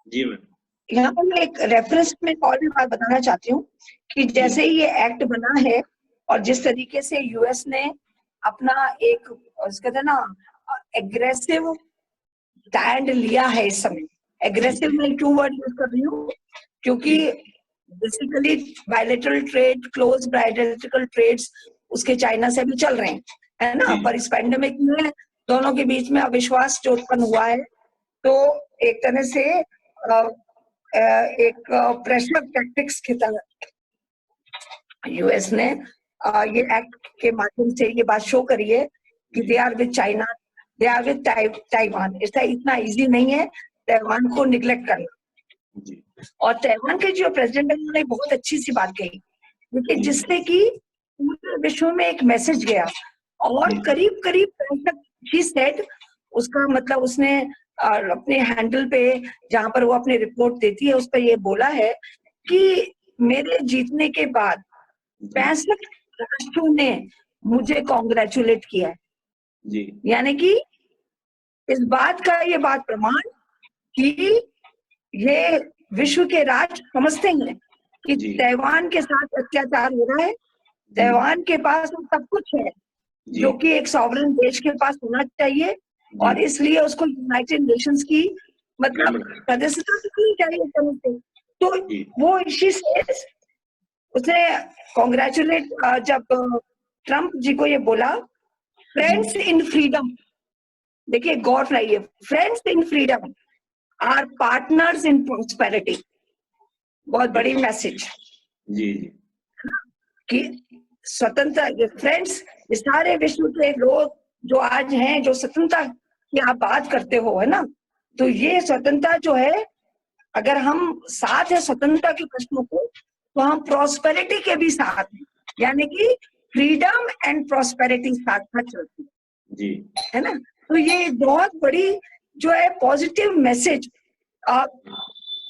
जी ma'am. यहाँ पर मैं एक रेफरेंस में और भी बात बताना चाहती हूँ कि जैसे ही ये एक्ट बना है और जिस तरीके से यूएस ने अपना एक कहते हैं ना एग्रेसिव स्टैंड लिया है इस समय। एग्रेसिव में क्यों वर्ड यूज कर रही हूँ, क्योंकि basically bilateral trade, close bilateral trades उसके चाइना से भी चल रहे हैं, है ना। पर इस पैंडेमिक में दोनों के बीच में अविश्वास जो उत्पन्न हुआ है, तो एक तरह से एक प्रेशर टैक्टिक्स की तरह यूएस ने ये एक्ट के माध्यम से ये बात शो करी है कि they are with China, they are with Taiwan. ऐसा इतना इजी नहीं है ताइवान को निग्लेक्ट करना। और ताइवान के जो प्रेसिडेंट है उन्होंने बहुत अच्छी सी बात कही, क्योंकि जिससे कि पूरे विश्व में एक मैसेज गया और करीब करीब ही सेड उसका मतलब उसने अपने हैंडल पे जहां पर वो अपनी रिपोर्ट देती है उस पर ये बोला है कि मेरे जीतने के बाद 65 राष्ट्रों ने मुझे कॉन्ग्रेचुलेट किया है। यानी कि इस बात का ये बात प्रमाण कि ये विश्व के राष्ट्र समझते हैं कि ताइवान के साथ अत्याचार हो रहा है, ताइवान के पास सब कुछ है जो कि एक सॉवरेन देश के पास होना चाहिए, और इसलिए उसको यूनाइटेड नेशंस की मतलब सदस्यता भी चाहिए। तो वो इसी से उसने कॉन्ग्रेचुलेट जब ट्रम्प जी को ये बोला, फ्रेंड्स इन फ्रीडम, देखिए गौर रहिए, friends in freedom are partners in prosperity. बहुत बड़ी मैसेज जी कि स्वतंत्रता, फ्रेंड्स, सारे विश्व के लोग जो आज हैं, जो स्वतंत्रता की आप बात करते हो, है ना, तो ये स्वतंत्रता जो है, अगर हम साथ है स्वतंत्रता के प्रश्नों को, तो हम प्रॉस्पेरिटी के भी साथ हैं, यानी कि फ्रीडम एंड प्रॉस्पेरिटी साथ साथ चलती जी, है ना। तो ये बहुत बड़ी जो है पॉजिटिव मैसेज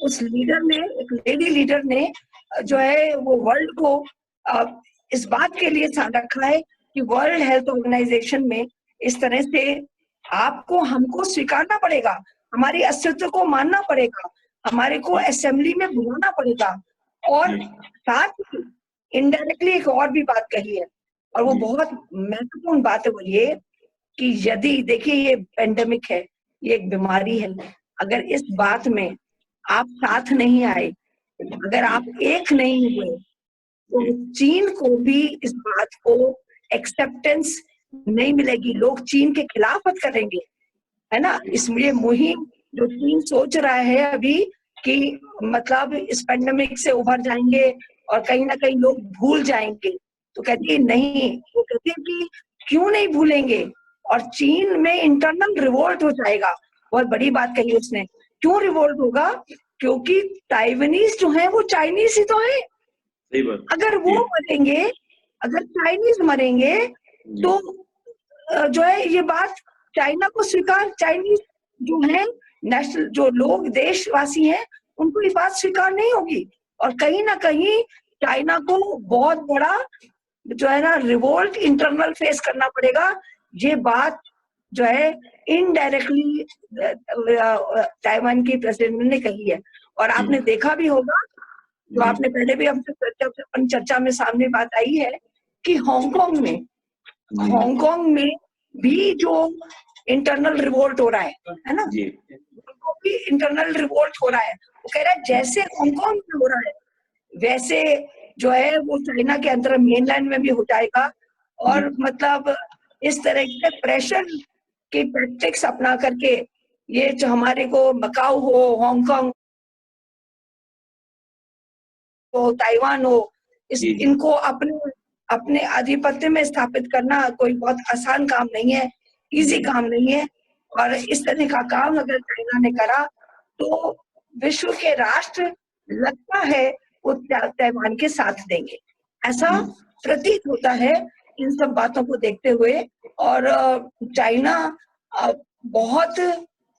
उस लीडर ने, एक लेडी लीडर ने जो है वो वर्ल्ड को इस बात के लिए ध्यान रखा है कि वर्ल्ड हेल्थ ऑर्गेनाइजेशन में इस तरह से आपको हमको स्वीकारना पड़ेगा, हमारी अस्तित्व को मानना पड़ेगा, हमारे को असेंबली में बुलाना पड़ेगा। और साथ ही इनडायरेक्टली एक और भी बात कही है, और वो बहुत महत्वपूर्ण बात है, वो ये कि यदि देखिए ये पेंडेमिक है, ये एक बीमारी है, अगर इस बात में आप साथ नहीं आए, अगर आप एक नहीं हुए, तो चीन को भी इस बात को एक्सेप्टेंस नहीं मिलेगी, लोग चीन के खिलाफत करेंगे, है ना। इसलिए मुहिम जो चीन सोच रहा है अभी कि मतलब इस पेंडेमिक से उभर जाएंगे और कहीं ना कहीं लोग भूल जाएंगे, तो कहती है नहीं, वो कहती है कि क्यों नहीं भूलेंगे, और चीन में इंटरनल रिवोल्ट हो जाएगा। बहुत बड़ी बात कही उसने। क्यों रिवोल्ट होगा? क्योंकि ताइवानीज जो है वो चाइनीज ही तो है। अगर वो मरेंगे, अगर चाइनीज मरेंगे, तो जो है ये बात चाइना को स्वीकार, चाइनीज जो है नेशनल जो लोग देशवासी हैं उनको ये बात स्वीकार नहीं होगी, और कहीं ना कहीं चाइना को बहुत बड़ा जो है ना रिवोल्ट इंटरनल फेस करना पड़ेगा। ये बात जो है इनडायरेक्टली ताइवान की प्रेसिडेंट ने कही है। और आपने देखा भी होगा, जो आपने पहले भी हमसे चर्चा में सामने बात आई है कि हांगकांग में भी जो इंटरनल रिवोल्ट हो रहा है ना, उनको भी इंटरनल रिवोल्ट हो रहा है। वो कह रहा है जैसे हांगकांग में हो रहा है वैसे जो है वो चाइना के अंदर मेनलैंड में भी हो जाएगा। और मतलब इस तरह के प्रेशर की टैक्टिक्स अपना करके ये जो हमारे को मकाऊ हो, हांगकांग हो, ताइवान हो, इनको अपने आधिपत्य में स्थापित करना कोई बहुत आसान काम नहीं है, इजी काम नहीं है। और इस तरह का काम अगर चाइना ने करा तो विश्व के राष्ट्र लगता है वो ताइवान के साथ देंगे, ऐसा प्रतीत होता है इन सब बातों को देखते हुए। और चाइना बहुत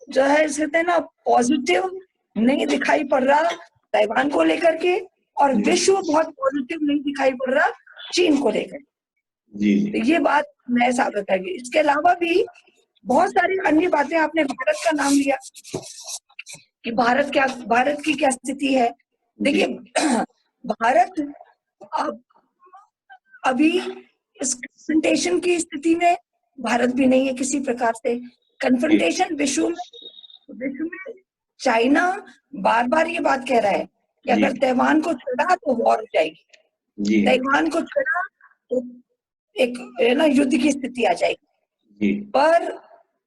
जो है कहते हैं ना पॉजिटिव नहीं दिखाई पड़ रहा ताइवान को लेकर के, और विश्व बहुत पॉजिटिव नहीं दिखाई पड़ रहा चीन को लेकर। तो ये बात मैं साबित करूंगी। इसके अलावा भी बहुत सारी अन्य बातें, आपने भारत का नाम लिया कि भारत की क्या स्थिति है। देखिए भारत अब अभी इस कन्फ्रंटेशन की स्थिति में भारत भी नहीं है किसी प्रकार से। कन्फ्रंटेशन विश्व में चाइना बार बार ये बात कह रहा है कि अगर ताइवान को छोड़ा तो वॉर हो जाएगी, ताइवान को छोड़ा तो एक ना युद्ध की स्थिति आ जाएगी। पर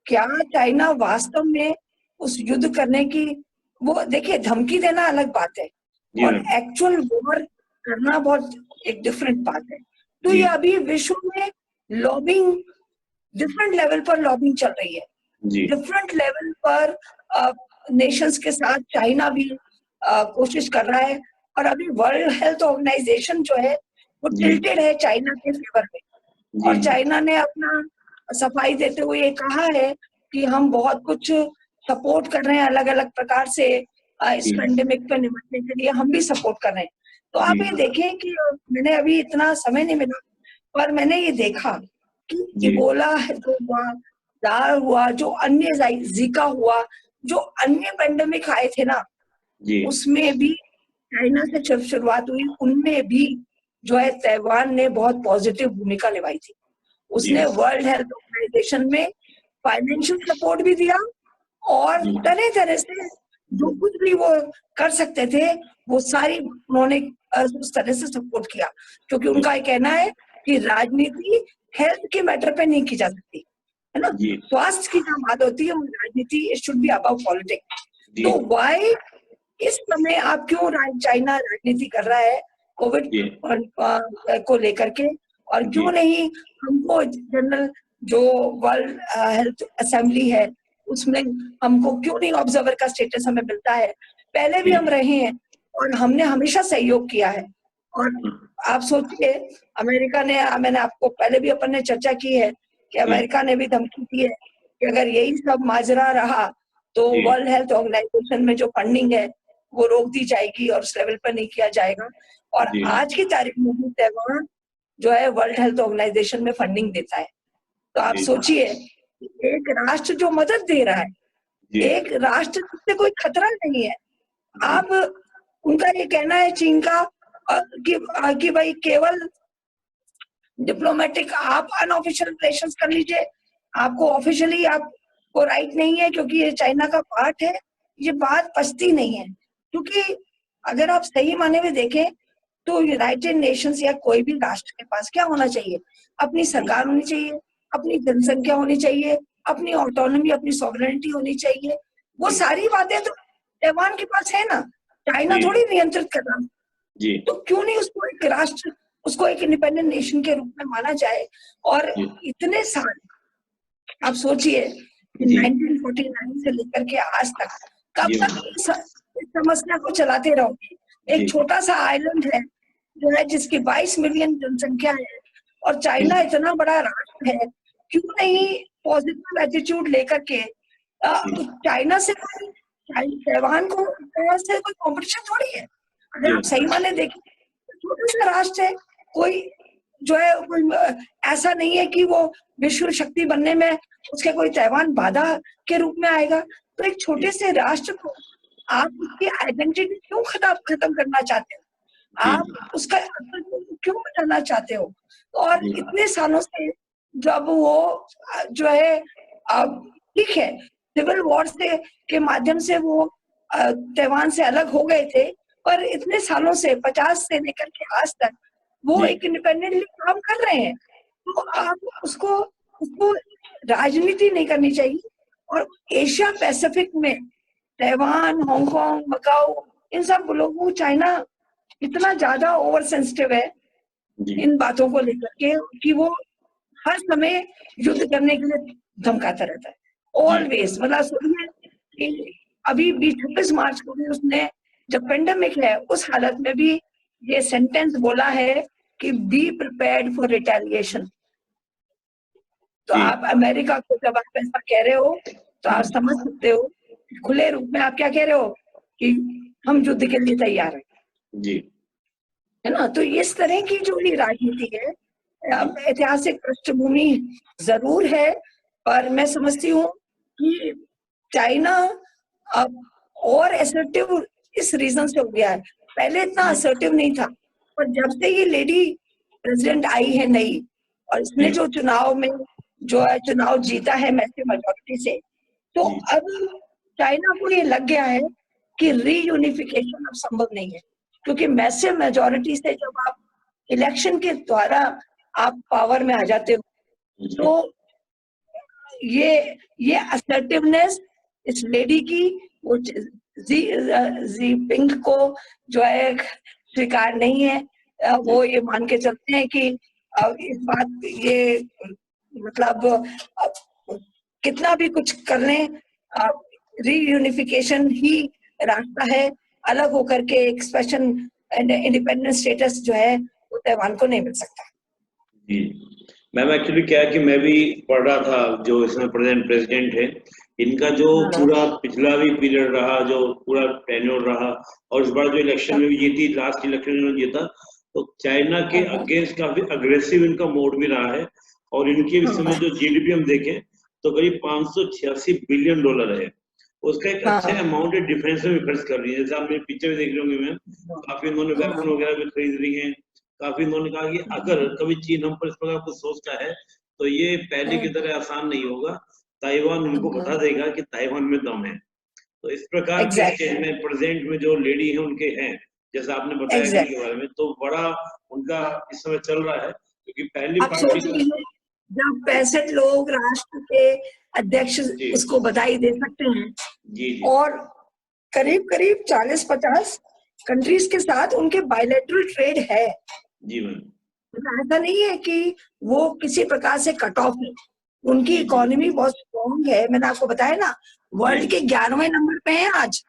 क्या चाइना वास्तव में उस युद्ध करने की, वो देखिए धमकी देना अलग बात है और एक्चुअल वॉर करना बहुत एक डिफरेंट बात है। तो ये अभी विश्व में लॉबिंग, डिफरेंट लेवल पर लॉबिंग चल रही है, डिफरेंट लेवल पर नेशंस के साथ चाइना भी कोशिश कर रहा है। और अभी वर्ल्ड हेल्थ ऑर्गेनाइजेशन जो है वो टिल्टेड है चाइना के फेवर में, और चाइना ने अपना सफाई देते हुए ये कहा है कि हम बहुत कुछ सपोर्ट कर रहे हैं अलग अलग प्रकार से, इस पेंडेमिक पे निपटने के लिए हम भी सपोर्ट कर रहे हैं। तो आप ये देखें कि मैंने अभी इतना समय नहीं मिला, पर मैंने ये देखा कि इबोला जो हुआ, दार हुआ, जो अन्य जीका हुआ, जो अन्य पेंडेमिक आए थे ना, उसमें भी चाइना से जब शुरुआत हुई उनमें भी जो है ताइवान ने बहुत पॉजिटिव भूमिका निभाई थी। उसने वर्ल्ड हेल्थ ऑर्गेनाइजेशन में फाइनेंशियल सपोर्ट भी दिया और तरह तरह से जो कुछ भी वो कर सकते थे वो सारी उन्होंने उस तरह से सपोर्ट किया, क्योंकि उनका ये कहना है कि राजनीति हेल्थ के मैटर पे नहीं की जा सकती है ना, स्वास्थ्य की जो बात होती है वो राजनीति, it should be above politics. तो व्हाई इस समय आप क्यों चाइना राजनीति कर रहा है कोविड को लेकर के, और क्यों नहीं हमको जनरल जो वर्ल्ड हेल्थ असेंबली है उसमें हमको क्यों नहीं ऑब्जर्वर का स्टेटस हमें मिलता है। पहले भी हम रहे हैं और हमने हमेशा सहयोग किया है। और आप सोचिए अमेरिका ने, मैंने आपको पहले भी अपन ने चर्चा की है कि अमेरिका ने भी धमकी दी है कि अगर यही सब माजरा रहा तो वर्ल्ड हेल्थ ऑर्गेनाइजेशन में जो फंडिंग है वो रोक दी जाएगी और उस लेवल पर नहीं किया जाएगा। और आज की तारीख में भी ताइवान जो है वर्ल्ड हेल्थ ऑर्गेनाइजेशन में फंडिंग देता है। तो आप सोचिए एक राष्ट्र जो मदद दे रहा है, एक राष्ट्र से कोई खतरा नहीं है। आप उनका ये कहना है चीन का कि भाई केवल डिप्लोमेटिक आप अनऑफिशियल रिलेशंस कर लीजिए, आपको ऑफिशियली आपको राइट नहीं है क्योंकि ये चाइना का पार्ट है। ये बात पचती नहीं है, क्योंकि अगर आप सही माने में देखें तो यूनाइटेड नेशंस या कोई भी राष्ट्र के पास क्या होना चाहिए, अपनी सरकार होनी चाहिए, अपनी जनसंख्या होनी चाहिए, अपनी ऑटोनॉमी, अपनी सॉवरेनिटी होनी चाहिए। वो सारी बातें तो ताइवान के पास है ना, चाइना थोड़ी नियंत्रित कर रहा है। तो क्यों नहीं उसको एक राष्ट्र, उसको एक इंडिपेंडेंट नेशन के रूप में माना जाए। और इतने साल आप सोचिए 1949 से लेकर के आज तक कब तक इस समस्या को चलाते रहोगे। एक छोटा सा आइलैंड है जो है जिसकी 22 मिलियन जनसंख्या है और चाइना इतना बड़ा राष्ट्र है, क्यों नहीं पॉजिटिव एटीट्यूड लेकर के चाइना से, ताइवान को से कोई कॉम्पिटिशन थोड़ी है। अगर आप सही माने देखें छोटा सा राष्ट्र है, कोई जो है कोई ऐसा नहीं है कि वो विश्व शक्ति बनने में उसके कोई ताइवान बाधा के रूप में आएगा। तो एक छोटे से राष्ट्र को आप उसकी आइडेंटिटी क्यों खत्म करना चाहते हो, आप उसका क्यों मिटाना चाहते हो। और इतने सालों से जब वो जो है ठीक है सिविल वॉर से के माध्यम से वो ताइवान से अलग हो गए थे, पर इतने सालों से 50 से लेकर के आज तक वो एक इंडिपेंडेंटली काम कर रहे हैं। तो आप उसको राजनीति नहीं करनी चाहिए। और एशिया पैसिफिक में ताइवान, हांगकांग, मकाऊ, इन सब लोगों को चाइना इतना ज्यादा ओवर सेंसिटिव है इन बातों को लेकर के कि वो हर समय युद्ध करने के लिए धमकाता रहता है ऑलवेज। मतलब सुनिए कि अभी 26 मार्च को भी उसने, जब पेंडेमिक है उस हालत में भी ये सेंटेंस बोला है कि बी प्रिपेयर्ड फॉर रिटेलिएशन। तो आप अमेरिका को जब आप ऐसा कह रहे हो तो आप समझ सकते हो खुले रूप में आप क्या कह रहे हो कि हम युद्ध के लिए तैयार हैं जी, है ना। तो इस तरह की जो ये राजनीति है, ऐतिहासिक पृष्ठभूमि जरूर है, पर मैं समझती हूँ कि चाइना अब और असर्टिव इस रीजन से हो गया है, पहले इतना असर्टिव नहीं था, पर जब से ये लेडी प्रेसिडेंट आई है नई, और इसने जो चुनाव में जो है चुनाव जीता है मैसिव मेजोरिटी से, तो अब चाइना को ये लग गया है कि रीयूनिफिकेशन अब संभव नहीं है, क्योंकि मैसिव मेजोरिटी से जब आप इलेक्शन के द्वारा आप पावर में आ जाते हो, तो ये असर्टिवनेस इस लेडी की वो जी पिंग को जो है स्वीकार नहीं है। वो ये मान के चलते हैं कि इस बात ये मतलब कितना भी कुछ कर लें, रीयूनिफिकेशन ही रास्ता है, अलग होकर के एक स्पेशल इंडिपेंडेंट स्टेटस जो है वो ताइवान को नहीं मिल सकता। जी मैम, एक्चुअली क्या है कि मैं भी पढ़ रहा था, जो इसमें प्रेसिडेंट है, इनका जो पूरा पिछला भी पीरियड रहा, जो पूरा टेन्योर रहा, और इस बार जो इलेक्शन में भी जीती, लास्ट इलेक्शन में जीता, तो चाइना के अगेंस्ट काफी अग्रेसिव इनका मोड भी रहा है। और इनके इस समय जो जीडीपी हम देखें तो करीब $586 बिलियन है, उसका एक अच्छा अमाउंट डिफेंस में भी खर्च कर रही है। जैसे आप मेरे पीछे भी देख रहे होंगे मैम, काफी इन्होंने वेपन वगैरह भी खरीद रही है। काफी इन्होंने कहा कि अगर कभी चीन हम पर इस प्रकार कुछ सोचता है तो ये पहले की तरह आसान नहीं होगा, ताइवान उनको बता देगा कि ताइवान में दम है। तो इस प्रकार के स्टेज में प्रेजेंट में जो लेडी है उनके हैं, जैसा आपने बताया के बारे में, तो बड़ा उनका इस समय चल रहा है, क्योंकि पहली पार्टी जब 65 लोग राष्ट्र के अध्यक्ष उसको बधाई दे सकते हैं, जी, और करीब करीब 40-50 कंट्रीज के साथ उनके बायलैटरल ट्रेड है। जी मैम, ऐसा नहीं है कि वो किसी प्रकार से कट ऑफ है, उनकी इकोनॉमी बहुत स्ट्रॉन्ग है। मैंने आपको बताया ना, वर्ल्ड के 11वें नंबर पे है आज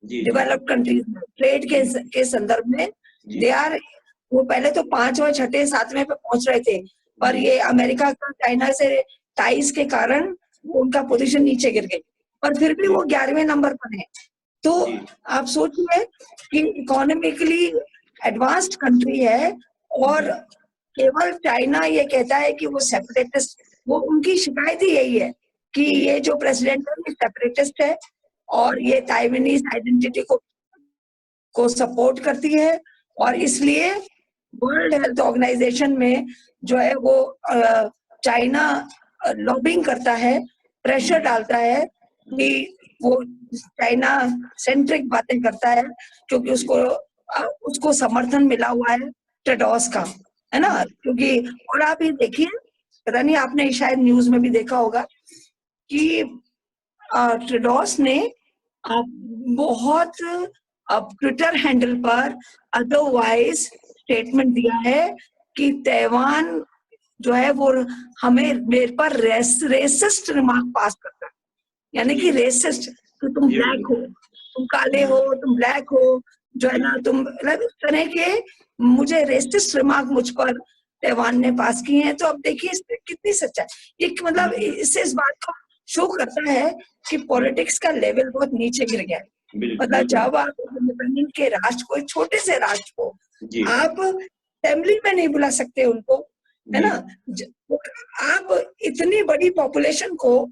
डेवलप्ड कंट्रीज में ट्रेड के संदर्भ में। दे आर, वो पहले तो 5वें 6ठे 7वें पे पहुंच रहे थे, पर ये अमेरिका का चाइना से टाइज के कारण उनका पोजीशन नीचे गिर गई, पर फिर भी वो 11वें नंबर पर है। तो आप सोचिए कि इकोनॉमिकली एडवांस्ड कंट्री है, और केवल चाइना ये कहता है कि वो सेपरेटिस्ट, वो उनकी शिकायत ही यही है कि ये जो प्रेसिडेंट है ये सेपरेटिस्ट है, और ये ताइवानीज आइडेंटिटी को सपोर्ट करती है, और इसलिए वर्ल्ड हेल्थ ऑर्गेनाइजेशन में जो है वो चाइना लॉबिंग करता है, प्रेशर डालता है कि वो चाइना सेंट्रिक बातें करता है, क्योंकि उसको समर्थन मिला हुआ है ट्रेडोस का, है ना। क्योंकि और आप ये देखिए, पता नहीं आपने शायद न्यूज में भी देखा होगा कि ट्रेडोस ने बहुत ट्विटर हैंडल पर अदरवाइज स्टेटमेंट दिया है कि ताइवान जो है वो हमें मेरे पर रेसिस्ट रिमार्क पास करता है, यानी कि रेसिस्ट, तो तुम ब्लैक हो, तुम काले हो, तुम ब्लैक हो, जो है ना, तुम इस तरह के मुझे रेसिस्ट रिमार्क मुझ पर ताइवान ने पास किए हैं। तो अब देखिए इसमें कितनी सच्चाई, एक मतलब इससे इस बात को शो करता है कि पॉलिटिक्स का लेवल बहुत नीचे गिर गया है। मतलब जब आप इंडिपेंडेंट के राष्ट्र को, छोटे से राष्ट्र को आप असेंबली में नहीं बुला सकते उनको, है ना, आप इतनी बड़ी पॉपुलेशन को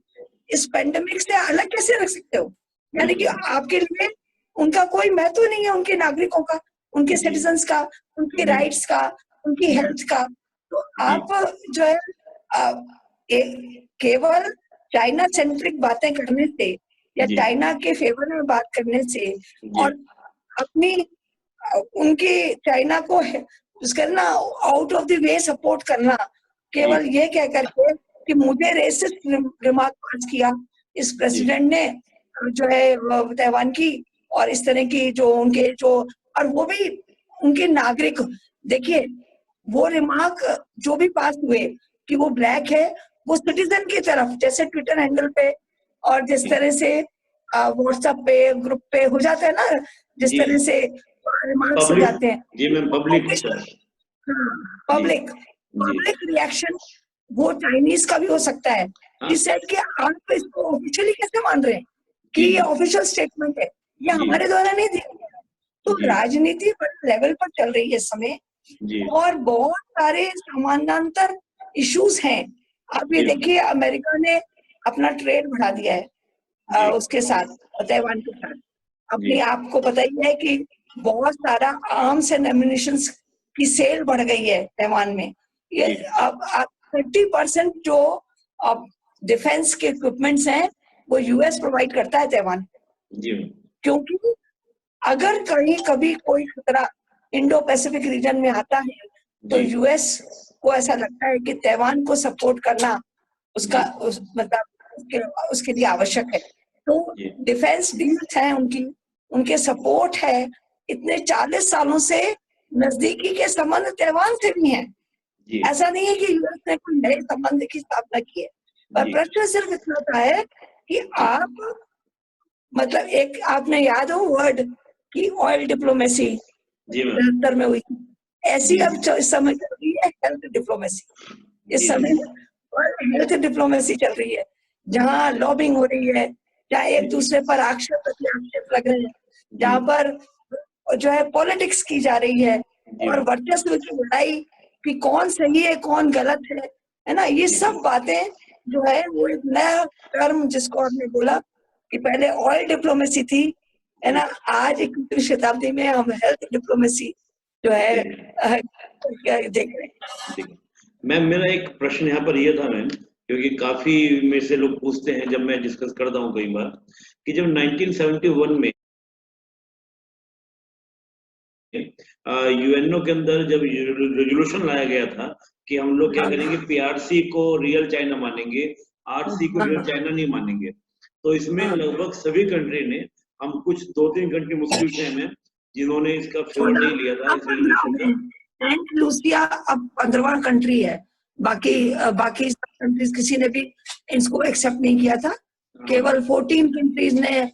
इस पेंडेमिक से अलग कैसे रख सकते हो? यानी कि आपके लिए उनका कोई महत्व नहीं है, उनके नागरिकों का, उनके सिटीजन्स का, उनके राइट्स का, उनकी हेल्थ का। तो आप जो है केवल चाइना सेंट्रिक बातें करने से या चाइना के फेवर में बात करने से, और अपनी उनकी चाइना को करना out of the way support करना, केवल ये कह करके कि मुझे रेसिस्ट रिमार्क पास किया इस प्रेसिडेंट ने जो है ताइवान की, और इस तरह की जो उनके जो, और वो भी उनके नागरिक, देखिए वो रिमार्क जो भी पास हुए कि वो ब्लैक है, वो सिटीजन की तरफ, जैसे ट्विटर हैंडल पे और जिस तरह से व्हाट्सएप पे ग्रुप पे हो जाता है ना, जिस तरह से रिमार्क्स हो जाते हैं, जी मैम, पब्लिक रिएक्शन वो चाइनीज का भी हो सकता है। इस सेट के आप इसको ऑफिशियली कैसे मान रहे हैं कि ये ऑफिशियल स्टेटमेंट है, ये हमारे द्वारा नहीं दिया गया। तो राजनीति बड़े लेवल पर चल रही है इस समय, और बहुत सारे समानांतर इश्यूज हैं। आप ये देखिए, अमेरिका ने अपना ट्रेड बढ़ा दिया है उसके साथ, ताइवान के साथ, अपने आप को पता ही है कि बहुत सारा आर्म्स एंड एम्युनिशंस की सेल बढ़ गई है ताइवान में। ये अब 30% जो अब डिफेंस के इक्विपमेंट्स हैं वो यूएस प्रोवाइड करता है ताइवान, क्योंकि अगर कहीं कभी कोई खतरा इंडो पैसिफिक रीजन में आता है तो यूएस को ऐसा लगता है कि ताइवान को सपोर्ट करना उसका मतलब उसके लिए आवश्यक है। तो डिफेंस डील्स हैं उनके सपोर्ट है। इतने 40 सालों से नजदीकी के संबंध ताइवान से भी हैं। ऐसा नहीं है कि यूएस ने कोई नए संबंध की स्थापना की है, पर प्रश्न सिर्फ इतना था है कि आप मतलब एक आपने याद हो वर्ड कि ऑयल डिप्लोमेसी 73 में हुई, ऐसी अब इस समय चल रही है हेल्थ डिप्लोमेसी। इस समय हेल्थ डिप्लोमेसी चल रही है, जहाँ लॉबिंग हो रही है, जहाँ एक दूसरे पर आक्षेप लग रहे हैं, जहाँ पर जो है पॉलिटिक्स की जा रही है और वर्चस्व की लड़ाई कि कौन सही है कौन गलत है ना। ये सब बातें जो है वो एक नया टर्म जिसको आपने बोला कि पहले ऑयल डिप्लोमेसी थी, है ना, आज 21वीं शताब्दी में हम हेल्थ डिप्लोमेसी जो है देख रहे हैं। मैम मेरा एक प्रश्न यहाँ पर यह था मैम, क्योंकि काफी मेरे से लोग पूछते हैं जब मैं डिस्कस करता हूँ कई बार कि जब 1971 में यूएनओ के अंदर जब रेजोल्यूशन लाया गया था कि हम लोग क्या करेंगे, पीआरसी को रियल चाइना मानेंगे, आरसी को रियल चाइना नहीं मानेंगे, तो इसमें लगभग सभी कंट्री ने, हम कुछ 2-3 कंट्री मुस्लिम थे में जिन्होंने इसका फेवर नहीं लिया था इस रेजोल्यूशन का। सेंट लूसिया अब 15वां कंट्री है, बाकी कंट्रीज किसी ने भी इसको एक्सेप्ट नहीं किया था। केवल 14 कंट्रीज ने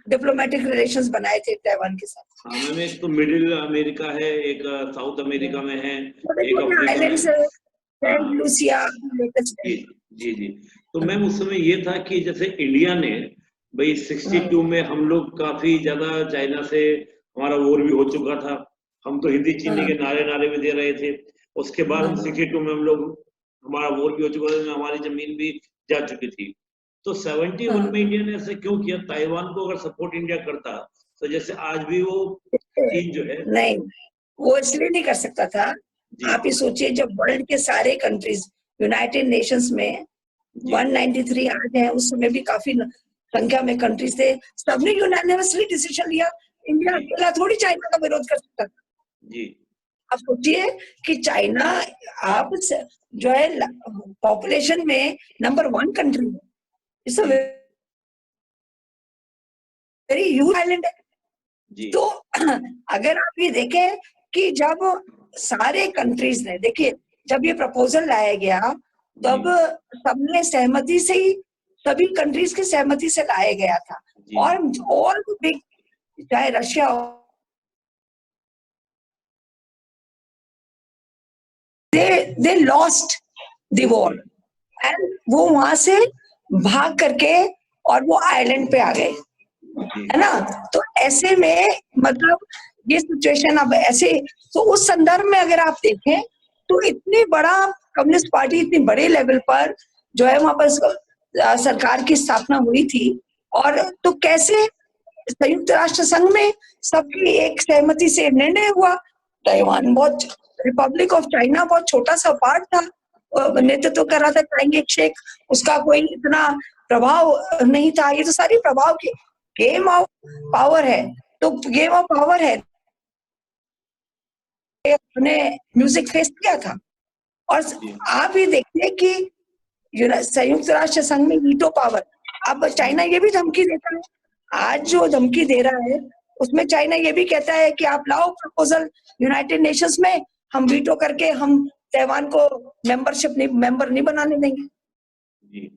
डिप्लोमेटिक रिलेशंस बनाए थे ताइवान के साथ। हाँ मैम, एक तो मिडिल अमेरिका है, एक साउथ अमेरिका में है, एक आइलैंड्स है, सेंट लूसिया। जी। तो मैम उस समय ये था कि जैसे इंडिया ने भाई 62 में हम लोग काफी ज्यादा चाइना से, हमारा वॉर भी हो चुका था, हम तो हिंदी चीनी के नारे में दे रहे थे। उसके बाद 62 में हम लोग, हमारा वॉर भी हो चुका था, हमारी जमीन भी जा चुकी थी। तो 71 में इंडिया ने ऐसा क्यों किया? ताइवान को अगर सपोर्ट इंडिया करता तो जैसे आज भी वो चीज जो है, नहीं वो इसलिए नहीं कर सकता था। आप ही सोचिए, जब वर्ल्ड के सारे कंट्रीज यूनाइटेड नेशंस में 193 आज हैं, उस समय भी काफी संख्या में कंट्रीज थे, सबने यूनानिमसली डिसीजन लिया। इंडिया अकेला थोड़ी चाइना का विरोध कर सकता था जी। आप सोचिए कि चाइना आप जो है पॉपुलेशन में नंबर 1 कंट्री है, it's a very huge island है। तो अगर आप ये देखें कि जब सारे कंट्रीज ने, देखिए जब ये प्रपोजल लाया गया तब सबने सहमति से ही, सभी कंट्रीज की सहमति से लाया गया था। और ऑल बिग, चाहे Russia they lost the war and वो वहां से भाग करके और वो आइलैंड पे आ गए, है ना। तो ऐसे में मतलब ये सिचुएशन अब ऐसे, तो उस संदर्भ में अगर आप देखें तो इतनी बड़ा कम्युनिस्ट पार्टी इतनी बड़े लेवल पर जो है वहां पर सरकार की स्थापना हुई थी, और तो कैसे संयुक्त राष्ट्र संघ में सबकी एक सहमति से निर्णय हुआ। ताइवान बहुत, रिपब्लिक ऑफ चाइना बहुत छोटा सा पार्ट था, नेतृत्व कर रहा था चाइंग शेक, उसका कोई इतना प्रभाव नहीं था। ये तो सारी प्रभाव की गेम ऑफ पावर है। तो गेम ऑफ पावर है, उन्होंने म्यूजिक फेस किया था। और आप ये देखिए कि संयुक्त राष्ट्र संघ में वीटो पावर, अब चाइना ये भी धमकी देता है, आज जो धमकी दे रहा है उसमें चाइना ये भी कहता है कि आप लाओ प्रपोजल यूनाइटेड नेशंस में, हम वीटो करके हम ताइवान को मेंबर नहीं बनाने देंगे।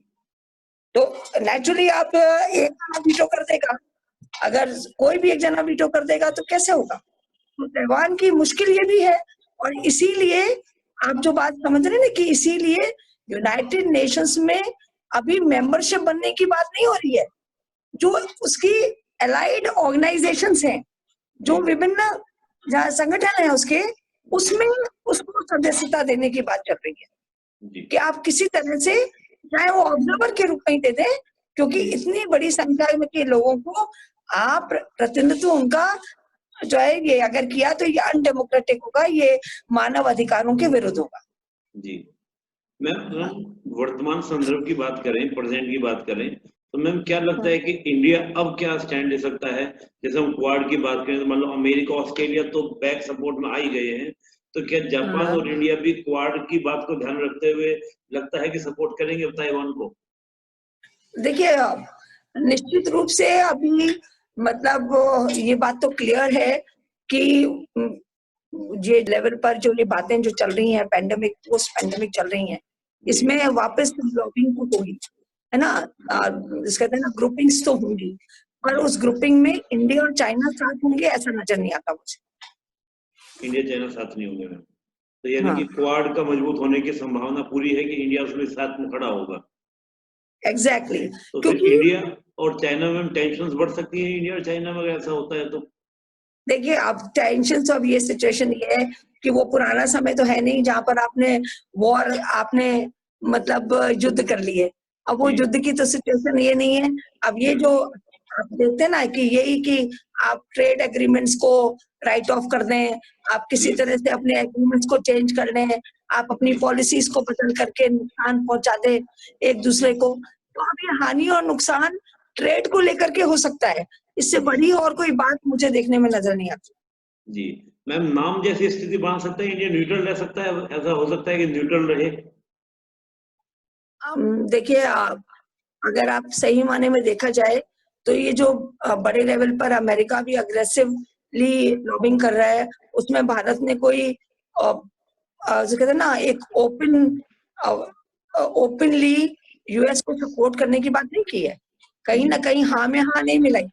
तो नेचुरली आप एक जना वीटो कर देगा, अगर कोई भी एक जना वीटो कर देगा तो कैसे होगा। तो ताइवान की मुश्किल ये भी है, और इसीलिए आप जो बात समझ रहे हैं ना कि इसीलिए यूनाइटेड नेशंस में अभी मेंबरशिप बनने की बात नहीं हो रही है। जो उसकी एलाइड ऑर्गेनाइजेशंस हैं, जो विभिन्न जहाँ संगठन है उसके, उसमें उसको सदस्यता देने की बात चल रही है कि आप किसी तरह से चाहे वो ऑब्जर्वर के रूप में दे दें, क्योंकि इतनी बड़ी संख्या में के लोगों को आप प्रतिनिधित्व उनका जो है ये अगर किया तो ये अनडेमोक्रेटिक होगा, ये मानव अधिकारों के विरुद्ध होगा। जी मैम, हम वर्तमान संदर्भ की बात करें, प्रेजेंट की बात करें, तो मैम क्या लगता है कि इंडिया अब क्या स्टैंड ले सकता है? जैसे हम क्वाड की बात करें तो मान लो अमेरिका ऑस्ट्रेलिया तो बैक सपोर्ट में आ ही गए हैं, तो क्या जापान और इंडिया भी क्वाड की बात को ध्यान रखते हुए लगता है कि सपोर्ट करेंगे ताइवान को? देखिए निश्चित रूप से अभी मतलब ये बात तो क्लियर है कि ये लेवल पर जो ये बातें जो चल रही हैं, पैंडेमिक पोस्ट पैंडेमिक चल रही हैं, इसमें वापस लॉबिंग तो होगी, है ना, जिसका कहते हैं ना ग्रुपिंग्स तो होंगी, पर उस ग्रुपिंग में इंडिया और चाइना साथ होंगे ऐसा नजर नहीं आता मुझे। इंडिया चाइना साथ नहीं होंगे मैम, तो यानी कि क्वाड का मजबूत होने की संभावना पूरी है कि इंडिया उसमें साथ में खड़ा होगा। एग्जैक्टली तो फिर इंडिया और चाइना में टेंशन बढ़ सकती है, इंडिया और चाइना में अगर ऐसा होता है तो? देखिए अब टेंशन अब ये सिचुएशन ये है कि वो पुराना समय तो है नहीं जहां पर आपने वॉर आपने मतलब युद्ध कर लिए। अब वो युद्ध की तो सिचुएशन ये नहीं है। अब ये जो आप देखते हैं ना कि यही कि आप ट्रेड एग्रीमेंट्स को राइट ऑफ कर दें, आप किसी तरह से अपने एग्रीमेंट्स को चेंज कर लें, आप अपनी पॉलिसीज को बदल करके नुकसान पहुंचा दे एक दूसरे को, तो अब ये हानि और नुकसान ट्रेड को लेकर के हो सकता है। इससे बड़ी और कोई बात मुझे देखने में नजर नहीं आती। जी मैम, नाम जैसी स्थिति बन सकता है, इंडिया न्यूट्रल रह सकता है, ऐसा हो सकता है कि न्यूट्रल रहे? देखिए अगर आप सही माने में देखा जाए तो ये जो बड़े लेवल पर अमेरिका भी अग्रेसिवली लॉबिंग कर रहा है, उसमें भारत ने कोई जो कहते हैं ना एक ओपनली यूएस को सपोर्ट करने की बात नहीं की है। कहीं ना कहीं हाँ में हाँ नहीं मिलाई है।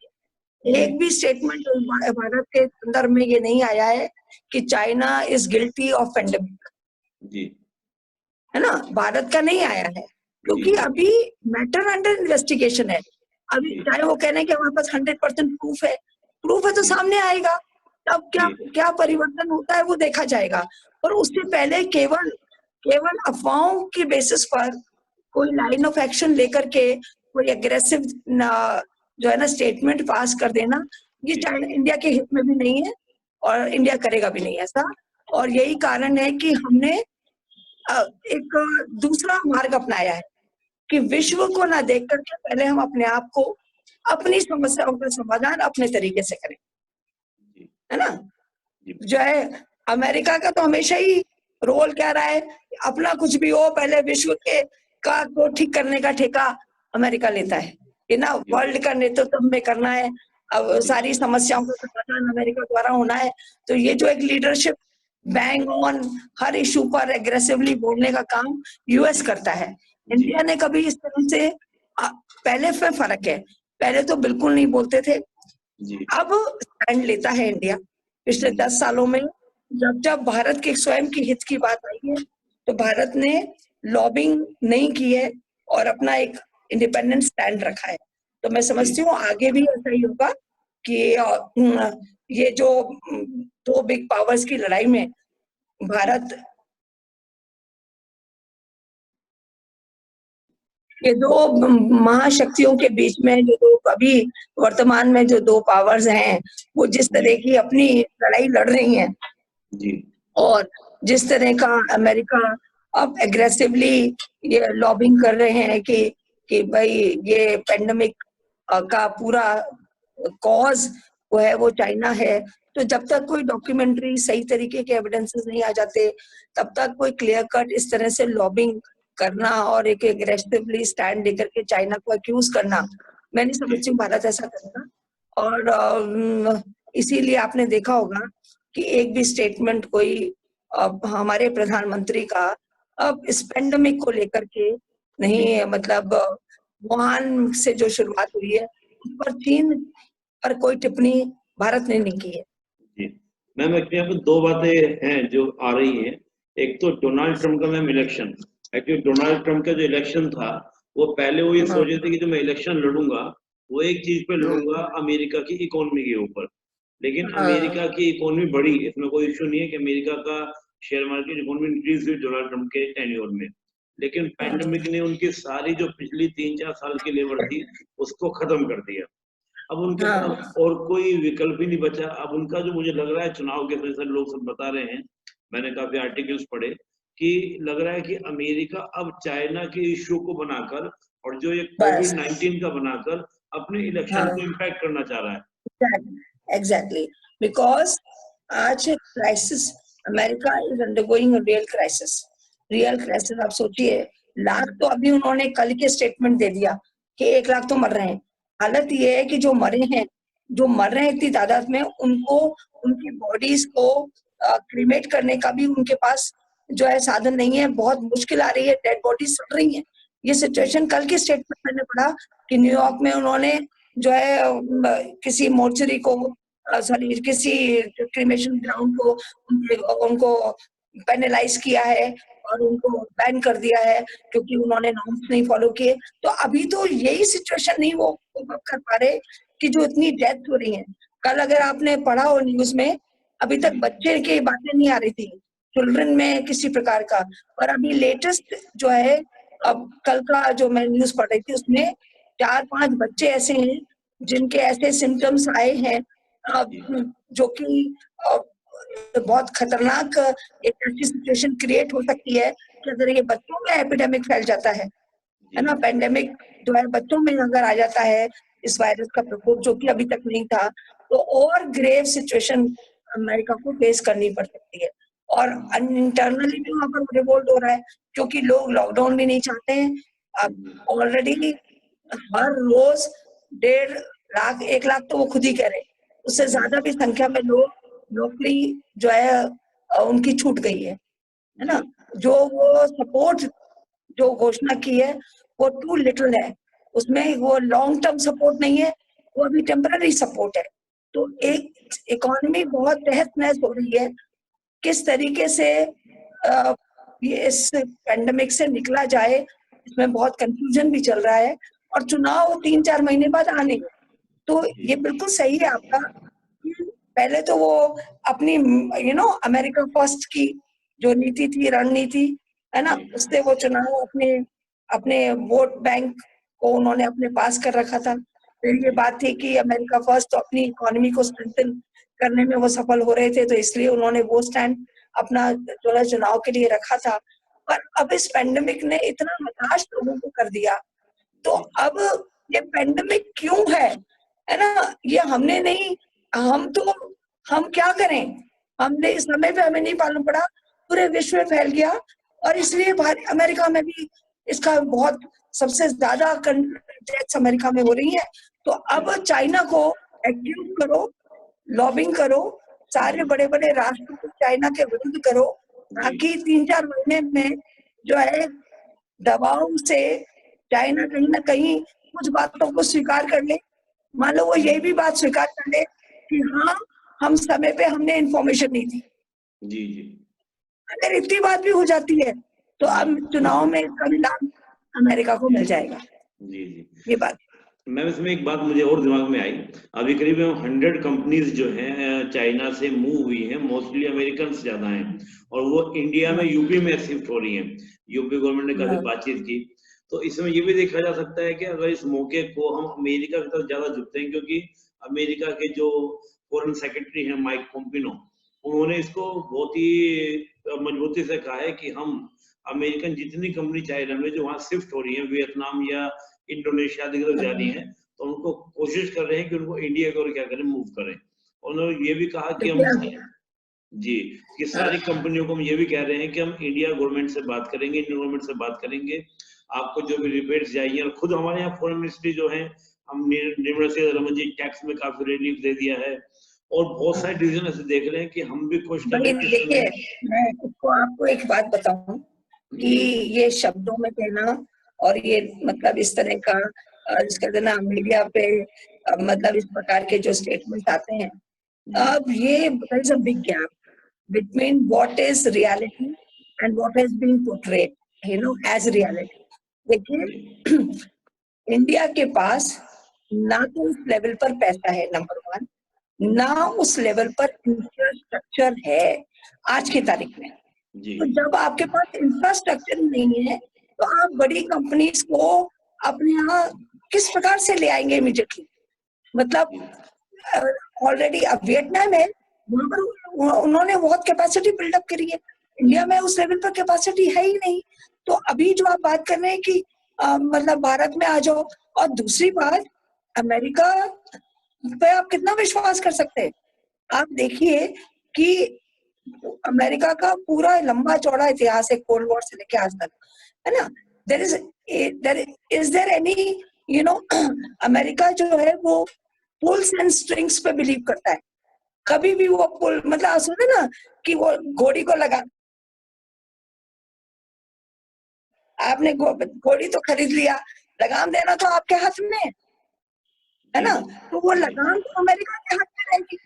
एक भी स्टेटमेंट भारत के संदर्भ में ये नहीं आया है कि China is guilty of pandemic, जी है ना, भारत का नहीं आया है, क्योंकि अभी मैटर अंडर इन्वेस्टिगेशन है। अभी चाहे वो कहने कि हमारे पास 100% प्रूफ है तो सामने आएगा, तब क्या क्या परिवर्तन होता है वो देखा जाएगा। और उससे पहले केवल अफवाहों के बेसिस पर कोई लाइन ऑफ एक्शन लेकर के कोई एग्रेसिव जो है ना स्टेटमेंट पास कर देना, ये चाइना इंडिया के हित में भी नहीं है और इंडिया करेगा भी नहीं ऐसा। और यही कारण है कि हमने एक दूसरा मार्ग अपनाया है कि विश्व को ना देख करके पहले हम अपने आप को, अपनी समस्याओं का समाधान अपने तरीके से करें, है ना। जो है अमेरिका का तो हमेशा ही रोल क्या रहा है, अपना कुछ भी हो पहले विश्व के का को ठीक करने का ठेका अमेरिका लेता है कि ना वर्ल्ड का नेतृत्व में करना है, अब सारी समस्याओं का समाधान अमेरिका द्वारा होना है। तो ये जो एक leadership bang on her issue पर एग्रेसिवली बोलने का काम यूएस करता है। इंडिया ने कभी इस तरह से पहले में फर्क है, पहले तो बिल्कुल नहीं बोलते थे, अब स्टैंड लेता है इंडिया। पिछले 10 सालों में जब भारत के स्वयं की हित की बात आई है तो भारत ने लॉबिंग नहीं की है और अपना एक इंडिपेंडेंट स्टैंड रखा है। तो मैं समझती हूँ आगे भी ऐसा ही होगा कि ये जो दो बिग पावर्स की लड़ाई में भारत, ये दो महाशक्तियों के बीच में जो दो अभी वर्तमान में जो दो पावर्स हैं वो जिस तरह की अपनी लड़ाई लड़ रही हैं और जिस तरह का अमेरिका अब एग्रेसिवली ये लॉबिंग कर रहे हैं कि भाई ये पेंडेमिक का पूरा कॉज वो है वो चाइना है। तो जब तक कोई डॉक्यूमेंट्री सही तरीके के एविडेंसेस नहीं आ जाते तब तक कोई क्लियर कट इस तरह से लॉबिंग करना और एक एग्रेसिवली स्टैंड लेकर के चाइना को अक्यूज करना, मैं नहीं समझती हूँ भारत ऐसा करेगा। और इसीलिए आपने देखा होगा कि एक भी स्टेटमेंट कोई हमारे प्रधानमंत्री का अब इस पेंडेमिक को लेकर के नहीं, मतलब वुहान से जो शुरुआत हुई है उस पर चीन पर कोई टिप्पणी भारत ने नहीं की है। जी मैम, एक्चुअली यहाँ पे दो बातें हैं जो आ रही हैं। एक तो डोनाल्ड ट्रम्प का ma'am election, actually Donald Trump का जो इलेक्शन था वो पहले वो ये सोचे थे कि जो मैं इलेक्शन लड़ूंगा वो एक चीज पे लड़ूंगा, अमेरिका की इकोनॉमी के ऊपर। लेकिन अमेरिका की इकोनॉमी बढ़ी, इसमें कोई इश्यू नहीं है कि अमेरिका का शेयर मार्केट इकोनॉमी इंक्रीज हुई डोनाल्ड ट्रम्प के टेन्योर में। लेकिन पैंडेमिक ने उनकी सारी जो पिछली 3-4 साल की लेबर थी उसको खत्म कर दिया। अब उनके पास और कोई विकल्प ही नहीं बचा। अब उनका जो मुझे लग रहा है चुनाव के समय लोग सब बता रहे हैं, मैंने काफी आर्टिकल्स पढ़े कि लग रहा है कि अमेरिका अब चाइना के इश्यू को बनाकर और जो ये कोविड-19 का बनाकर अपने इलेक्शन को इम्पैक्ट करना चाह रहा है। एग्जैक्टली, बिकॉज आज crisis, America is undergoing a real crisis. Real crisis आप सोचिए, लाख तो अभी उन्होंने कल के स्टेटमेंट दे दिया कि 1 लाख तो मर रहे हैं। हालत ये है कि जो मर रहे हैं इतनी तादाद में, उनको उनकी बॉडीज को क्रीमेट करने का भी उनके पास जो है साधन नहीं है। बहुत मुश्किल आ रही है, डेड बॉडीज सड़ रही हैं। ये सिचुएशन कल के स्टेटमेंट मैंने पढ़ा कि न्यूयॉर्क में उन्होंने जो है किसी मोर्चरी को, सॉरी किसी क्रीमेशन ग्राउंड को उनको पेनलाइज किया है और उनको बैन कर दिया है क्योंकि उन्होंने नॉर्म्स नहीं फॉलो किए। तो अभी तो यही सिचुएशन नहीं वो कर पा रहे कि जो इतनी डेथ हो रही है। कल अगर आपने पढ़ा हो न्यूज में, अभी तक बच्चे की बातें नहीं आ रही थी, चिल्ड्रन में किसी प्रकार का, और अभी लेटेस्ट जो है, अब कल का जो मैं न्यूज पढ़ रही थी उसमें 4-5 बच्चे ऐसे हैं जिनके ऐसे सिम्टम्स आए हैं जो कि बहुत खतरनाक एक ऐसी सिचुएशन क्रिएट हो सकती है कि अगर ये बच्चों में एपिडेमिक फैल जाता है ना, पेंडेमिक जो है बच्चों में अगर आ जाता है इस वायरस का प्रकोप, जो कि अभी तक नहीं था, तो और ग्रेव सिचुएशन अमेरिका को फेस करनी पड़ सकती है। और इंटरनली भी वहां पर रिवोल्ट हो रहा है क्योंकि लोग लॉकडाउन भी नहीं चाहते हैं। अब ऑलरेडी हर रोज 1.5 लाख 1 लाख तो वो खुद ही कह रहे हैं, उससे ज्यादा भी संख्या में लोग नौकरी जो है उनकी छूट गई है ना। जो वो सपोर्ट जो घोषणा की है वो टू लिटिल है, उसमें वो लॉन्ग टर्म सपोर्ट नहीं है, वो अभी टेम्पररी सपोर्ट है। तो एक इकोनॉमी बहुत तहस नहस हो रही है। किस तरीके से ये इस पेंडेमिक से निकला जाए, इसमें बहुत कंफ्यूजन भी चल रहा है। और चुनाव 3-4 महीने बाद आने, तो ये बिल्कुल सही है आपका। पहले तो वो अपनी अमेरिका फर्स्ट की जो नीति थी, रणनीति है ना, उससे वो चुनाव अपने वोट बैंक को उन्होंने अपने पास कर रखा था। फिर ये बात थी कि अमेरिका फर्स्ट, तो अपनी इकोनॉमी को स्ट्रेंथन करने में वो सफल हो रहे थे, तो इसलिए उन्होंने वो स्टैंड अपना जो है चुनाव के लिए रखा था। पर अब इस पेंडेमिक ने इतना हताश लोगों को कर दिया, तो अब ये पेंडेमिक क्यों है ना, ये हमने नहीं, हम क्या करें, हमने इस समय पे हमें नहीं मालूम पड़ा, पूरे विश्व में फैल गया और इसलिए अमेरिका में भी इसका बहुत सबसे ज्यादा डेथ्स अमेरिका में हो रही है। तो अब चाइना को एक्यूज करो, लॉबिंग करो, सारे बड़े बड़े राष्ट्रों को चाइना के विरुद्ध करो, ताकि 3-4 महीने में जो है दबाव से चाइना कहीं ना कहीं कुछ बातों को स्वीकार कर ले। मान लो वो यही भी बात स्वीकार कर ले कि हाँ, हम समय पे हमने इन्फॉर्मेशन नहीं दी। जी जी, अगर इतनी बात भी हो जाती है तो अब चुनाव में इसका भी लाभ अमेरिका को मिल जाएगा। जी जी, ये बात मैम इसमें एक बात मुझे और दिमाग में आई। अभी करीब 100 कंपनीज जो हैं चाइना से मूव हुई हैं, मोस्टली अमेरिकन ज्यादा हैं, और वो इंडिया में यूपी में शिफ्ट हो रही हैं। यूपी गवर्नमेंट ने काफी बातचीत की। तो इसमें ये भी देखा जा सकता है कि अगर इस मौके को हम अमेरिका की तरफ ज्यादा झुकते हैं, क्योंकि अमेरिका के जो फॉरेन सेक्रेटरी हैं माइक पोम्पिनो, उन्होंने इसको बहुत ही मजबूती से कहा है कि हम अमेरिकन जितनी कंपनी चाइना में जो वहां शिफ्ट हो रही है, वियतनाम या इंडोनेशिया की तरफ जा रही है, तो उनको कोशिश कर रहे हैं कि उनको इंडिया की ओर क्या करें, मूव करें। उन्होंने ये भी कहा कि हम जी कि सारी कंपनियों को हम ये भी कह रहे हैं कि हम इंडिया गवर्नमेंट से बात करेंगे, इंडियन गवर्नमेंट से बात करेंगे, आपको जो भी रिबेट्स जाएंगे। और खुद हमारे यहाँ फॉरेन मिनिस्ट्री जो है, हम निर्मला सीतारमण जी टैक्स में काफी रिलीफ दे दिया है, और बहुत सारे डिसीजन ऐसे देख रहे हैं कि हम भी कोशिश कर रहे हैं। देखिए, मैं आपको एक बात बताऊं कि ये शब्दों में कहना और ये मतलब इस तरह का जिसका कहना मीडिया पे मतलब इस प्रकार के जो स्टेटमेंट आते हैं, अब ये there is a big gap between what is reality and what has been portrayed, as reality. देखिए, इंडिया के पास ना तो उस लेवल पर पैसा है, नंबर 1, ना उस लेवल पर इंफ्रास्ट्रक्चर है आज की तारीख में। तो जब आपके पास इंफ्रास्ट्रक्चर नहीं है, तो आप बड़ी कंपनीज को अपने यहाँ किस प्रकार से ले आएंगे इमीडिएटली? मतलब ऑलरेडी अब वियतनाम है, वहां पर उन्होंने बहुत कैपेसिटी बिल्डअप करी है, इंडिया में उस लेवल पर कैपेसिटी है ही नहीं। तो अभी जो आप बात कर रहे हैं कि मतलब भारत में आ जाओ, और दूसरी बात अमेरिका पे आप कितना विश्वास कर सकते हैं? आप देखिए कि अमेरिका का पूरा लंबा चौड़ा इतिहास है कोल्ड वॉर से लेके आज तक, है ना। There any you know America जो है वो पुल्स एंड स्ट्रिंग्स पे बिलीव करता है। कभी भी वो पुल, मतलब आप सुने ना कि वो घोड़ी को लगा, आपने घोड़ी तो खरीद लिया, लगाम देना तो आपके हाथ में है ना। तो वो लगाम तो अमेरिका के हाथ में रहेगी।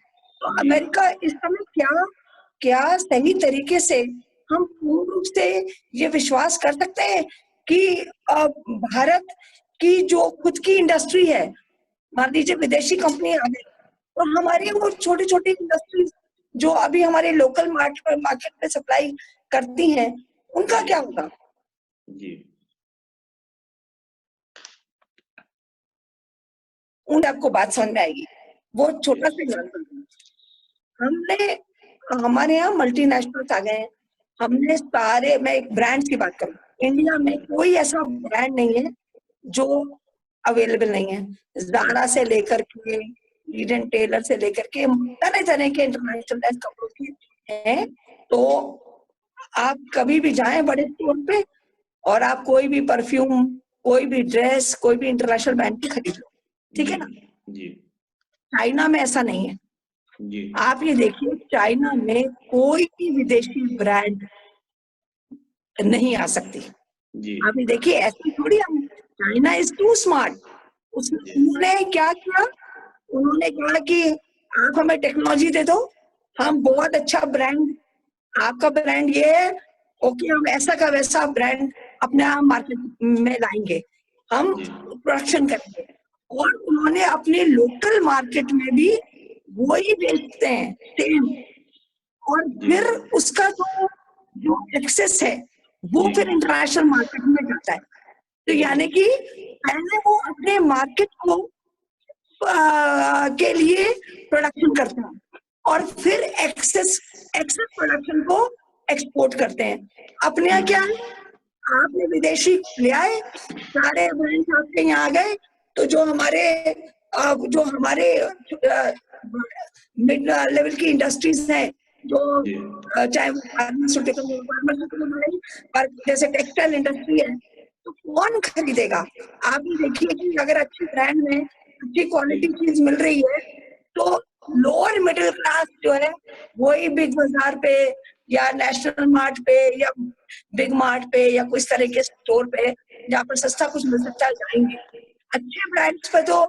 तो अमेरिका इस समय क्या क्या सही तरीके से हम पूर्ण रूप से ये विश्वास कर सकते हैं कि भारत की जो खुद की इंडस्ट्री है, मान लीजिए विदेशी कंपनी आ गई, तो हमारी वो छोटी छोटी इंडस्ट्रीज जो अभी हमारे लोकल मार्केट में सप्लाई करती हैं, उनका क्या होगा? जी, उन आपको बात समझ में आएगी। वो छोटा सा एग्जाम्पल, हमने हमारे यहाँ मल्टीनेशनल्स आ गए हैं, हमने सारे, मैं एक ब्रांड्स की बात करूँ, इंडिया में कोई ऐसा ब्रांड नहीं है जो अवेलेबल नहीं है। ज़ारा से लेकर के लीडन टेलर से लेकर के तरह तरह के इंटरनेशनल कपड़ों के हैं। तो आप कभी भी जाएं बड़े स्टोर पे और आप कोई भी परफ्यूम, कोई भी ड्रेस, कोई भी इंटरनेशनल ब्रांड की खरीद लो, ठीक है ना। जी, चाइना में ऐसा नहीं है। जी, आप ये देखिए, चाइना में कोई भी विदेशी ब्रांड नहीं आ सकती। जी, आप ये देखिए, ऐसी थोड़ी हम, चाइना इज टू स्मार्ट। उन्होंने क्या किया, उन्होंने कहा कि आप हमें टेक्नोलॉजी दे दो, हम बहुत अच्छा ब्रांड, आपका ब्रांड ये है, ओके, हम ऐसा का वैसा ब्रांड अपने मार्केट में लाएंगे, हम प्रोडक्शन करेंगे। और उन्होंने अपने लोकल मार्केट में भी वही बेचते हैं सेम, और फिर उसका जो जो एक्सेस है वो फिर इंटरनेशनल मार्केट में जाता है। तो यानी कि पहले वो अपने मार्केट को के लिए प्रोडक्शन करते हैं और फिर एक्सेस प्रोडक्शन को एक्सपोर्ट करते हैं। अपने यहाँ क्या है, आपने विदेशी ले आए, सारे ब्रांड्स आपके यहाँ आ गए, तो जो हमारे मिड लेवल की इंडस्ट्रीज हैं, जो चाहे वो फार्मास्यूटिकल जैसे टेक्सटाइल इंडस्ट्री है, तो कौन खरीदेगा? आप ये देखिए कि अगर अच्छी ब्रांड में अच्छी क्वालिटी चीज मिल रही है, तो लोअर मिडिल क्लास जो है वही बिग बाजार पे या नेशनल मार्ट पे या बिग मार्ट पे या कुछ तरह के स्टोर पे जहाँ पर सस्ता कुछ मिल सकता है जाएंगे। अच्छे ब्रांड्स पे तो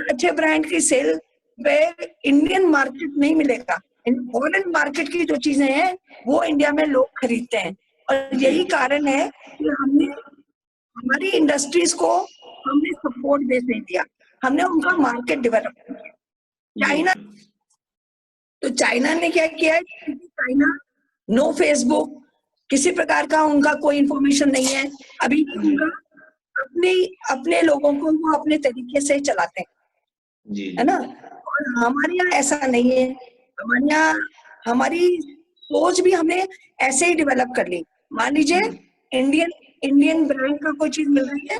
अच्छे ब्रांड की सेल पे इंडियन मार्केट नहीं मिलेगा, फॉरेन मार्केट की जो चीजें हैं वो इंडिया में लोग खरीदते हैं। और यही कारण है कि हमने हमारी इंडस्ट्रीज को हमने सपोर्ट बेस नहीं दिया, हमने उनका मार्केट डेवलप किया। चाइना, तो चाइना ने क्या किया है, चाइना नो फेसबुक, किसी प्रकार का उनका कोई इंफॉर्मेशन नहीं है अभी, उनका अपने लोगों को वो अपने तरीके से चलाते हैं, है ना। और हमारे यहाँ ऐसा नहीं है, हमारे यहाँ हमारी सोच भी हमने ऐसे ही डेवलप कर ली। मान लीजिए इंडियन ब्रांड का कोई चीज मिल रही है,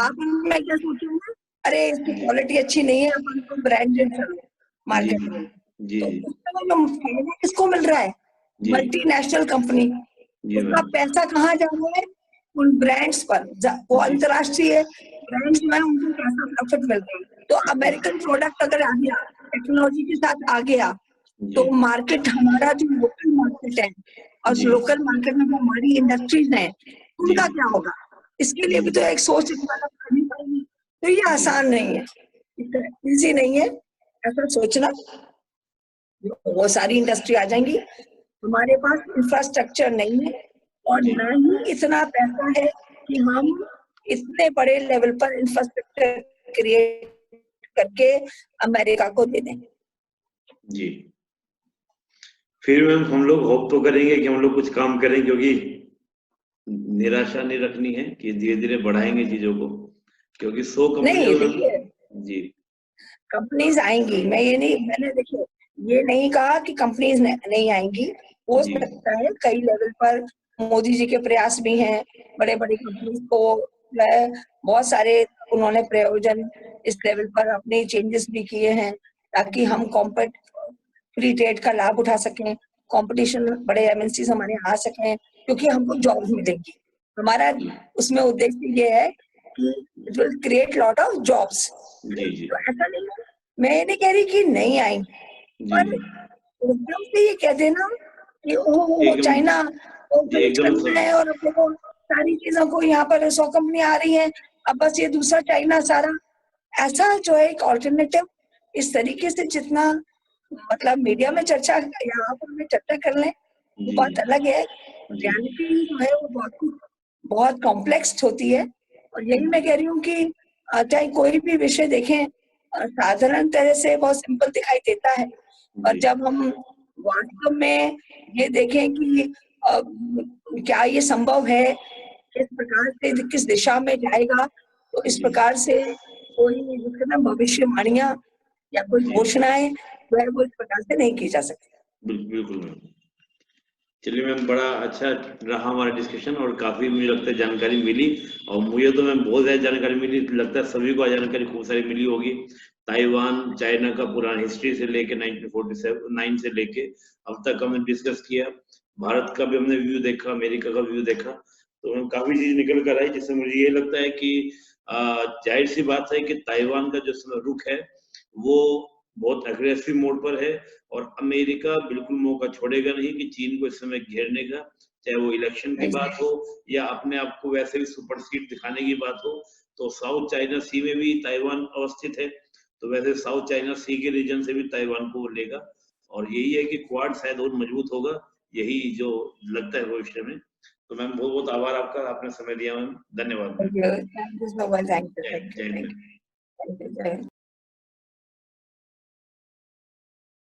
आप मैं क्या सोचूंगा, अरे इसकी क्वालिटी अच्छी नहीं है, अपन को ब्रांडेड चलो मार्केट में। तो उसमें किसको मिल रहा है? मल्टीनेशनल कंपनी, उसका पैसा कहाँ जा रहा है? उन ब्रांड्स पर। वो अंतरराष्ट्रीय ब्रांड जो है उनको कैसा प्रॉफिट मिल रहा है। तो अमेरिकन प्रोडक्ट अगर आ गया, टेक्नोलॉजी के साथ आ गया, तो मार्केट हमारा जो लोकल मार्केट है और लोकल मार्केट में जो हमारी इंडस्ट्रीज है उनका क्या होगा? इसके लिए भी तो एक सोच डेवलप करनी पड़ेगी। तो ये आसान नहीं है, इजी नहीं है ऐसा सोचना। वो सारी इंडस्ट्री आ जाएंगी, हमारे पास इंफ्रास्ट्रक्चर नहीं है और न ही इतना पैसा है कि हम इतने बड़े लेवल पर इंफ्रास्ट्रक्चर क्रिएट करके अमेरिका को दे दें। जी, फिर मैम हम लोग होप तो करेंगे कि हम लोग कुछ काम करें, क्योंकि निराशा नहीं रखनी है कि धीरे धीरे बढ़ाएंगे चीजों को, क्योंकि 100 कंपनियों में जी कंपनीज आएंगी, मैंने देखिए ये नहीं कहा कि कंपनीज नहीं आएंगी, हो जी सकता है कई लेवल पर मोदी जी के प्रयास भी हैं, बड़े बड़े कंपनीज को बहुत सारे उन्होंने प्रयोजन इस लेवल पर अपने चेंजेस भी किए हैं ताकि हम फ्री ट्रेड का लाभ उठा सकें, कंपटीशन बड़े एमएनसीज हमारे यहाँ आ सकें, क्योंकि हमको जॉब्स मिलेंगी। हमारा उसमें उद्देश्य ये है कि it will create lot of jobs. जी जी तो ऐसा नहीं है, मैं ये नहीं कह रही कि नहीं आएंगे, जी पर एकदम से ये कह देना कि वो एकदम चाइना जी ओपन एकदम करना सब है और अपने को सारी चीजों को यहाँ पर 100 कंपनी आ रही है, अब बस ये दूसरा चाइना सारा, ऐसा जो है एक ऑल्टरनेटिव इस तरीके से जितना मतलब मीडिया में चर्चा यहाँ पर में चर्चा कर लें वो जी बात अलग है। जी रियलिटी जो है वो बहुत कॉम्प्लेक्स होती है, और यही मैं कह रही हूँ कि चाहे कोई भी विषय देखें साधारण तरह से बहुत सिंपल दिखाई देता है, पर जी जब हम वास्तव में ये देखें कि क्या ये संभव है, किस प्रकार से किस दिशा में जाएगा, तो इस जी प्रकार से कोई जिसका नाम भविष्यवाणियां या कोई जी घोषणाएं जो है वो इस प्रकार से नहीं की जा सकती। बिल्कुल मैम। चलिए मैम, बड़ा अच्छा रहा हमारा डिस्कशन और काफी मुझे लगता है जानकारी मिली, और मुझे तो मैम बहुत ज्यादा जानकारी मिली, लगता है सभी को जानकारी खूब सारी मिली होगी। ताइवान चाइना का पुराना हिस्ट्री से लेके 1947 से लेके अब तक हमने डिस्कस किया, भारत का भी हमने व्यू देखा, अमेरिका का व्यू देखा, तो मैम काफी चीज निकल कर आई, जिससे मुझे ये लगता है कि जाहिर सी बात है कि ताइवान का जो रुख है वो बहुत अग्रेसिव मोड पर है, और अमेरिका बिल्कुल मौका छोड़ेगा नहीं कि चीन को इस समय घेरने का, चाहे वो इलेक्शन की बात हो या अपने आप को वैसे भी सुपरसीड दिखाने की बात हो। तो साउथ चाइना सी में भी ताइवान अवस्थित है, तो वैसे साउथ चाइना सी के रीजन से भी ताइवान को वो लेगा, और यही है कि क्वाड शायद और मजबूत होगा, यही जो लगता है भविष्य में। तो मैम बहुत बहुत आभार आपका, आपने समय दिया मैम, धन्यवाद ma'am. Thank you so much, thank you, जय थैंक यू, जय thank ma'am. You, thank you, जय हिंद।